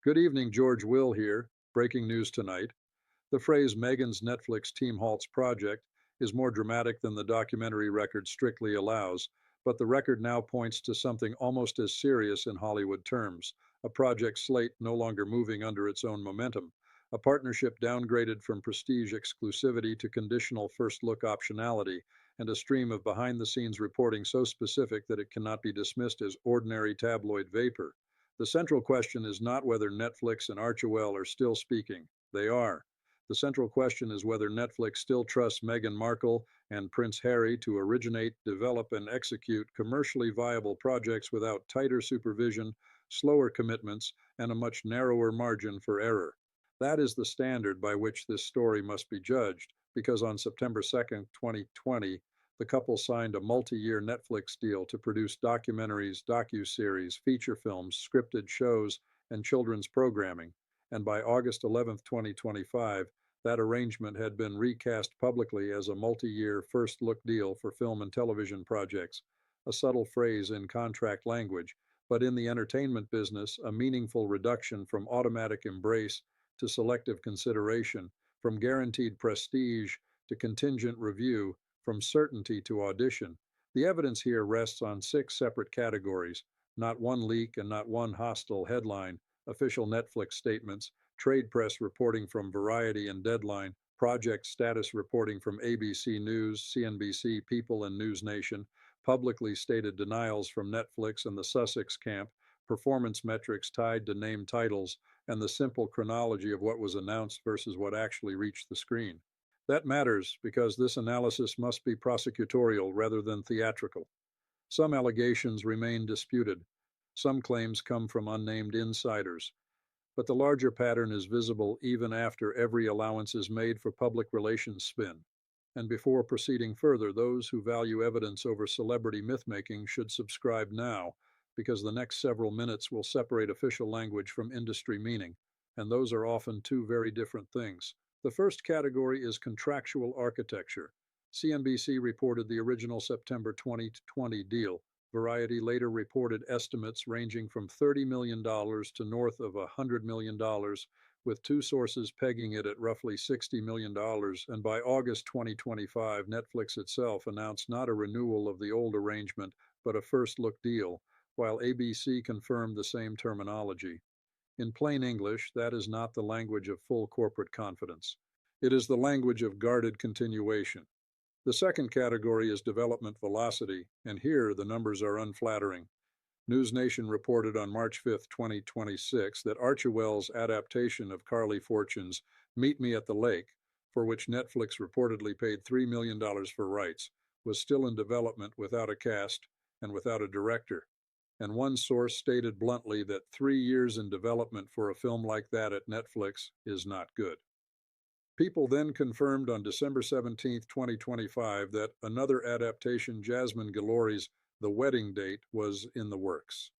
Good evening, George Will here. Breaking news tonight. The phrase Meghan's Netflix Team Halts project is more dramatic than the documentary record strictly allows, but the record now points to something almost as serious in Hollywood terms, a project slate no longer moving under its own momentum, a partnership downgraded from prestige exclusivity to conditional first look optionality, and a stream of behind the scenes reporting so specific that it cannot be dismissed as ordinary tabloid vapor. The central question is not whether Netflix and Archewell are still speaking. They are. The central question is whether Netflix still trusts Meghan Markle and Prince Harry to originate, develop, and execute commercially viable projects without tighter supervision, slower commitments, and a much narrower margin for error. That is the standard by which this story must be judged, because on September 2nd, 2020, the couple signed a multi-year Netflix deal to produce documentaries, docuseries, feature films, scripted shows, and children's programming, and by August 11th, 2025, that arrangement had been recast publicly as a multi-year first-look deal for film and television projects, a subtle phrase in contract language, but in the entertainment business, a meaningful reduction from automatic embrace to selective consideration, from guaranteed prestige to contingent review, from certainty to audition. The evidence here rests on six separate categories, not one leak and not one hostile headline, official Netflix statements, trade press reporting from Variety and Deadline, project status reporting from ABC News, CNBC, People, and News Nation, publicly stated denials from Netflix and the Sussex camp, performance metrics tied to name titles, and the simple chronology of what was announced versus what actually reached the screen. That matters because this analysis must be prosecutorial rather than theatrical. Some allegations remain disputed. Some claims come from unnamed insiders. But the larger pattern is visible even after every allowance is made for public relations spin. And before proceeding further, those who value evidence over celebrity myth-making should subscribe now, because the next several minutes will separate official language from industry meaning, and those are often two very different things. The first category is contractual architecture. CNBC reported the original September 2020 deal. Variety later reported estimates ranging from $30 million to north of $100 million, with two sources pegging it at roughly $60 million, and by August 2025, Netflix itself announced not a renewal of the old arrangement, but a first-look deal, while ABC confirmed the same terminology. In plain English, that is not the language of full corporate confidence. It is the language of guarded continuation. The second category is development velocity, and here the numbers are unflattering. News Nation reported on March 5th, 2026, that Archewell's adaptation of Carly Fortune's Meet Me at the Lake, for which Netflix reportedly paid $3 million for rights, was still in development without a cast and without a director. And one source stated bluntly that 3 years in development for a film like that at Netflix is not good. People then confirmed on December 17th, 2025, that another adaptation, Jasmine Guillory's The Wedding Date, was in the works.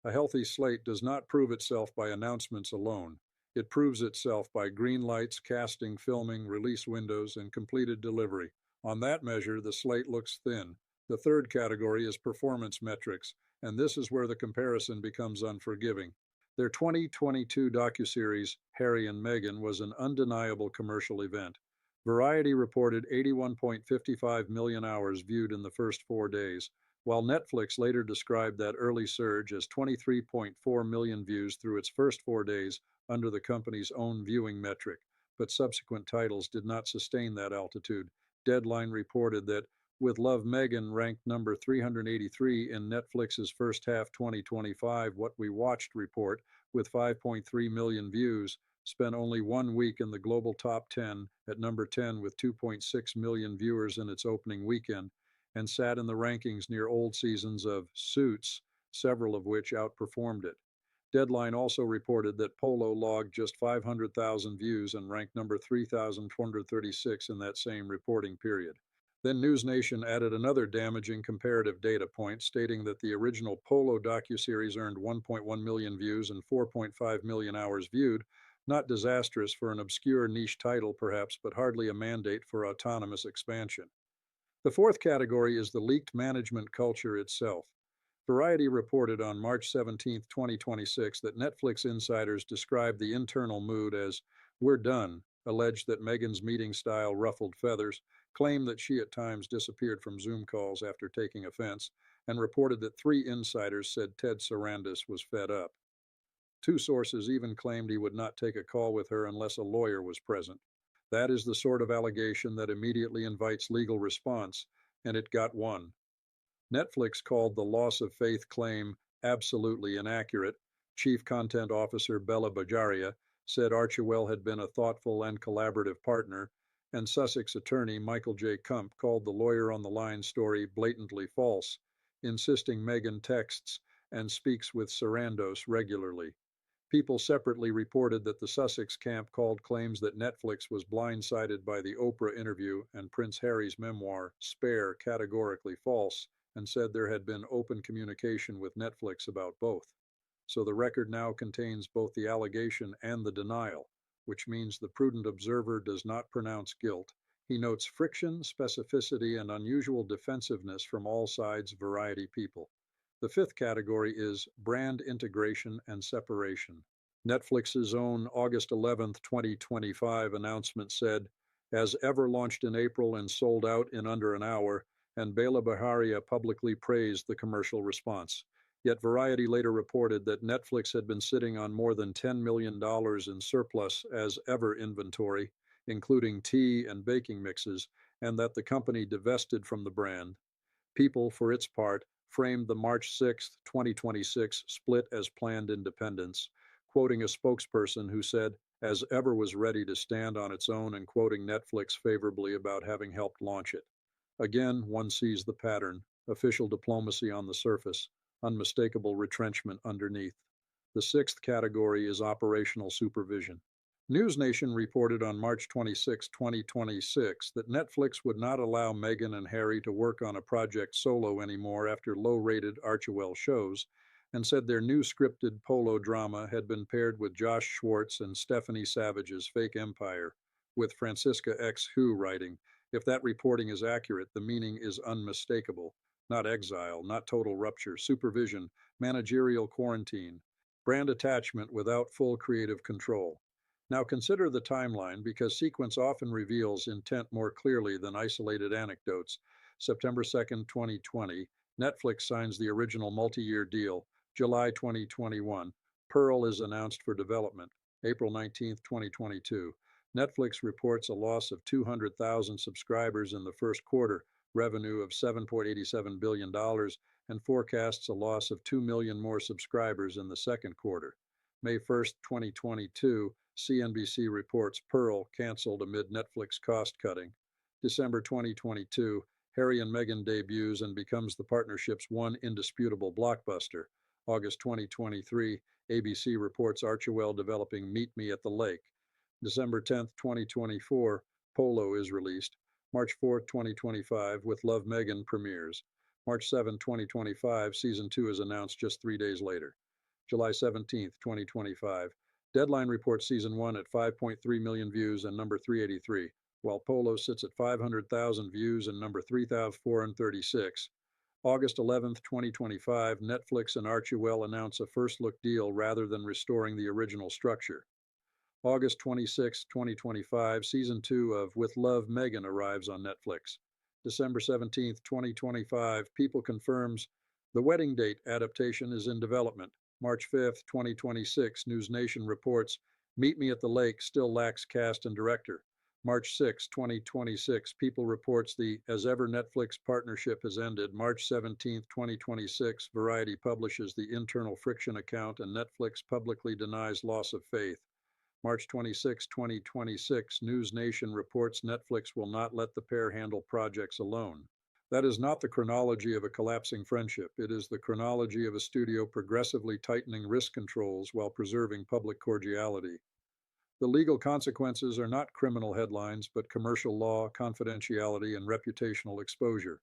A healthy slate does not prove itself by announcements alone. It proves itself by green lights, casting, filming, release windows, and completed delivery. On that measure, the slate looks thin. The third category is performance metrics, and this is where the comparison becomes unforgiving. Their 2022 docuseries, Harry and Meghan, was an undeniable commercial event. Variety reported 81.55 million hours viewed in the first 4 days, while Netflix later described that early surge as 23.4 million views through its first 4 days under the company's own viewing metric, but subsequent titles did not sustain that altitude. Deadline reported that with Love Meghan ranked number 383 in Netflix's first half 2025 What We Watched report with 5.3 million views, spent only 1 week in the global top 10 at number 10 with 2.6 million viewers in its opening weekend, and sat in the rankings near old seasons of Suits, several of which outperformed it. Deadline also reported that Polo logged just 500,000 views and ranked number 3,236 in that same reporting period. Then News Nation added another damaging comparative data point, stating that the original Polo docuseries earned 1.1 million views and 4.5 million hours viewed, not disastrous for an obscure niche title perhaps, but hardly a mandate for autonomous expansion. The fourth category is the leaked management culture itself. Variety reported on March 17, 2026, that Netflix insiders described the internal mood as "we're done," alleged that Meghan's meeting style ruffled feathers, claimed that she at times disappeared from Zoom calls after taking offense, and reported that three insiders said Ted Sarandis was fed up. Two sources even claimed he would not take a call with her unless a lawyer was present. That is the sort of allegation that immediately invites legal response, and it got one. Netflix called the loss of faith claim absolutely inaccurate. Chief Content Officer Bella Bajaria said Archewell had been a thoughtful and collaborative partner, and Sussex attorney Michael J. Kump called the lawyer on the line story blatantly false, insisting Meghan texts and speaks with Sarandos regularly. People separately reported that the Sussex camp called claims that Netflix was blindsided by the Oprah interview and Prince Harry's memoir, Spare, categorically false, and said there had been open communication with Netflix about both. So the record now contains both the allegation and the denial, which means the prudent observer does not pronounce guilt. He notes friction, specificity, and unusual defensiveness from all sides Variety people. The fifth category is brand integration and separation. Netflix's own August 11th, 2025 announcement said, "As ever launched in April and sold out in under an hour," and Bela Bajaria publicly praised the commercial response. Yet Variety later reported that Netflix had been sitting on more than $10 million in surplus as ever inventory, including tea and baking mixes, and that the company divested from the brand. People, for its part, framed the March 6, 2026 split as planned independence, quoting a spokesperson who said, "As ever was ready to stand on its own," and quoting Netflix favorably about having helped launch it. Again, one sees the pattern: official diplomacy on the surface, unmistakable retrenchment underneath. The sixth category is operational supervision. NewsNation reported on March 26, 2026, that Netflix would not allow Meghan and Harry to work on a project solo anymore after low-rated Archewell shows, and said their new scripted polo drama had been paired with Josh Schwartz and Stephanie Savage's Fake Empire, with Francisca X. Hu writing, "If that reporting is accurate, the meaning is unmistakable. Not exile, not total rupture, supervision, managerial quarantine, brand attachment without full creative control." Now consider the timeline, because sequence often reveals intent more clearly than isolated anecdotes. September 2nd, 2020, Netflix signs the original multi-year deal. July 2021, Pearl is announced for development. April 19th, 2022, Netflix reports a loss of 200,000 subscribers in the first quarter, revenue of $7.87 billion, and forecasts a loss of 2 million more subscribers in the second quarter. May 1st, 2022, CNBC reports Pearl canceled amid Netflix cost cutting. December 2022, Harry and Meghan debuts and becomes the partnership's one indisputable blockbuster. August 2023, ABC reports Archewell developing Meet Me at the Lake. December 10th, 2024, Polo is released. March 4th, 2025, With Love Meghan premieres. March 7, 2025, Season 2 is announced just 3 days later. July 17th, 2025, Deadline reports Season 1 at 5.3 million views and number 383, while Polo sits at 500,000 views and number 3,436. August 11th, 2025, Netflix and Archewell announce a first-look deal rather than restoring the original structure. August 26, 2025, Season 2 of With Love Meghan arrives on Netflix. December 17th, 2025, People confirms The Wedding Date adaptation is in development. March 5th, 2026, NewsNation reports Meet Me at the Lake still lacks cast and director. March 6, 2026, People reports the As Ever Netflix partnership has ended. March 17, 2026, Variety publishes the internal friction account and Netflix publicly denies loss of faith. March 26, 2026, NewsNation reports Netflix will not let the pair handle projects alone. That is not the chronology of a collapsing friendship. It is the chronology of a studio progressively tightening risk controls while preserving public cordiality. The legal consequences are not criminal headlines, but commercial law, confidentiality, and reputational exposure.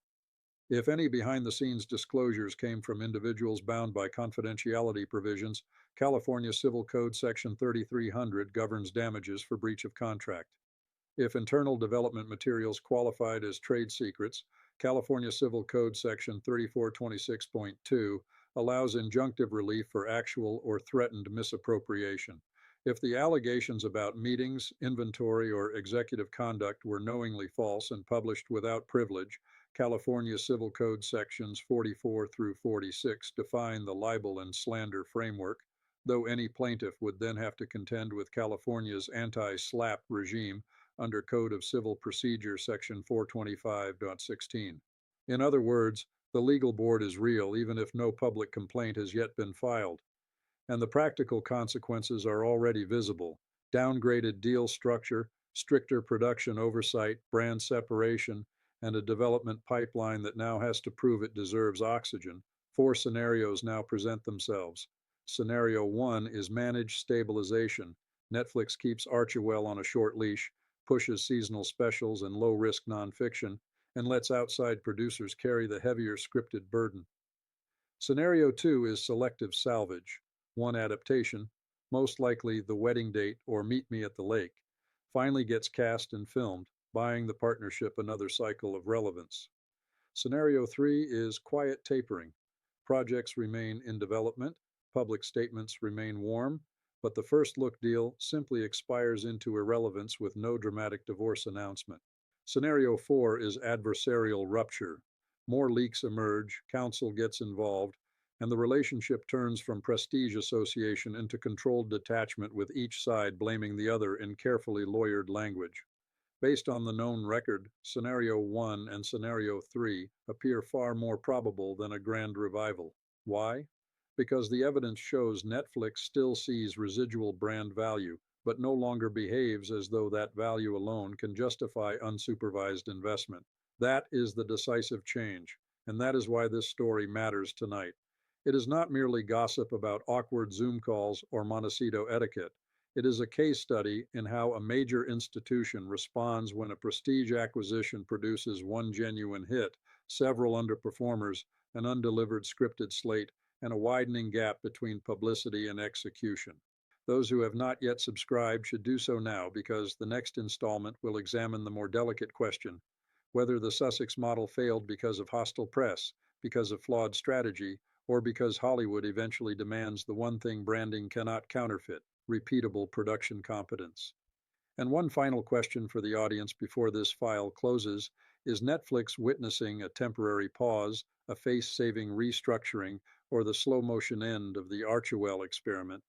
If any behind-the-scenes disclosures came from individuals bound by confidentiality provisions, California Civil Code Section 3300 governs damages for breach of contract. If internal development materials qualified as trade secrets, California Civil Code Section 3426.2 allows injunctive relief for actual or threatened misappropriation. If the allegations about meetings, inventory, or executive conduct were knowingly false and published without privilege, California Civil Code Sections 44 through 46 define the libel and slander framework, though any plaintiff would then have to contend with California's anti-SLAPP regime under Code of Civil Procedure Section 425.16. In other words, the legal board is real even if no public complaint has yet been filed, and the practical consequences are already visible. Downgraded deal structure, stricter production oversight, brand separation, and a development pipeline that now has to prove it deserves oxygen. Four scenarios now present themselves. Scenario 1 is managed stabilization. Netflix keeps Archewell on a short leash, pushes seasonal specials and low-risk nonfiction, and lets outside producers carry the heavier scripted burden. Scenario 2 is selective salvage. One adaptation, most likely The Wedding Date or Meet Me at the Lake, finally gets cast and filmed, buying the partnership another cycle of relevance. Scenario 3 is quiet tapering. Projects remain in development, public statements remain warm, but the first look deal simply expires into irrelevance with no dramatic divorce announcement. Scenario 4 is adversarial rupture. More leaks emerge, counsel gets involved, and the relationship turns from prestige association into controlled detachment, with each side blaming the other in carefully lawyered language. Based on the known record, Scenario 1 and Scenario 3 appear far more probable than a grand revival. Why? Because the evidence shows Netflix still sees residual brand value, but no longer behaves as though that value alone can justify unsupervised investment. That is the decisive change, and that is why this story matters tonight. It is not merely gossip about awkward Zoom calls or Montecito etiquette. It is a case study in how a major institution responds when a prestige acquisition produces one genuine hit, several underperformers, an undelivered scripted slate, and a widening gap between publicity and execution. Those who have not yet subscribed should do so now, because the next installment will examine the more delicate question: whether the Sussex model failed because of hostile press, because of flawed strategy, or because Hollywood eventually demands the one thing branding cannot counterfeit: repeatable production competence. And one final question for the audience before this file closes: is Netflix witnessing a temporary pause, a face-saving restructuring, or the slow-motion end of the Archewell experiment?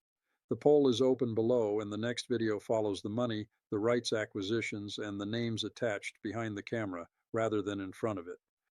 The poll is open below, and the next video follows the money, the rights acquisitions, and the names attached behind the camera rather than in front of it.